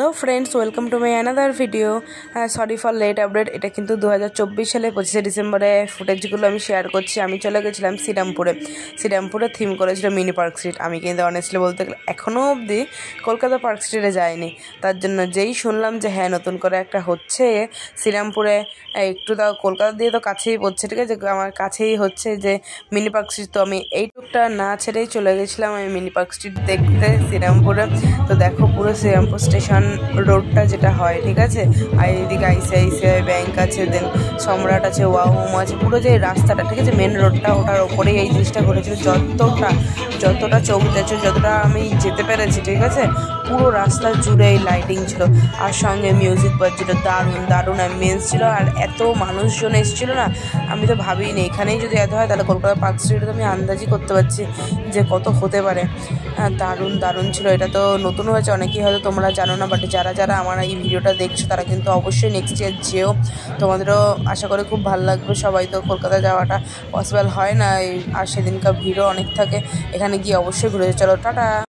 Hello friends, welcome to my another video. Sorry for late update. এটা কিন্তু 2024 সালে 25শে ডিসেম্বরে ফুটেজগুলো আমি শেয়ার করছি। আমি চলে গেছিলাম শ্রীরামপুরে থিম করেছিল মিনি পার্ক স্ট্রিট। আমি কিন্তু অনেস্টলি বলতে গেলে এখনও অবধি কলকাতা পার্ক স্ট্রিটে যাইনি। তার জন্য যেই শুনলাম যে হ্যাঁ নতুন করে একটা হচ্ছে শ্রীরামপুরে, একটু তাও কলকাতা দিয়ে তো কাছেই পড়ছে, ঠিক আছে, আমার কাছেই হচ্ছে যে মিনি পার্ক স্ট্রিট। তো আমি এই টুকটা না ছেড়েই চলে গেছিলাম আমি মিনি পার্ক স্ট্রিট দেখতে শ্রীরামপুরে। তো দেখো পুরো শ্রীরামপুর স্টেশন রোডটা যেটা হয়, ঠিক আছে, আর এদিকে আইসিআইসিআই ব্যাংক আছে, দেন সম্রাট আছে, ওয়াও মোমো আছে, পুরো যে রাস্তাটা, ঠিক আছে, মেন রোডটা, ওটার ওপরেই এই জিনিসটা ঘটেছিল। যতটা চোখ দেখছো, যতটা আমি যেতে পেরেছি, ঠিক আছে, পুরো রাস্তা জুড়ে এই লাইটিং ছিল, আর সঙ্গে মিউজিক বাজছিল, দারুণ অ্যাম্বিয়েন্স ছিল, আর এত মানুষজন এসেছিলো না, আমি তো ভাবিনি এখানেই যদি এত হয় তাহলে কলকাতা পার্ক স্ট্রিটে তো আমি আন্দাজই করতে পারছি যে কত হতে পারে। দারুণ ছিল। এটা তো নতুন হয়েছে, অনেকেই হয়তো তোমরা জানো না, বাট যারা আমার এই ভিডিওটা দেখছো তারা কিন্তু অবশ্যই নেক্সট ইয়ার যেও, তোমাদেরও আশা করি খুব ভালো লাগবে। সবাই তো কলকাতা যাওয়াটা পসিবল হয় না, আর সেদিনকার ভিড়ও অনেক থাকে। এখানে গিয়ে অবশ্যই ঘুরে চলো। টাটা।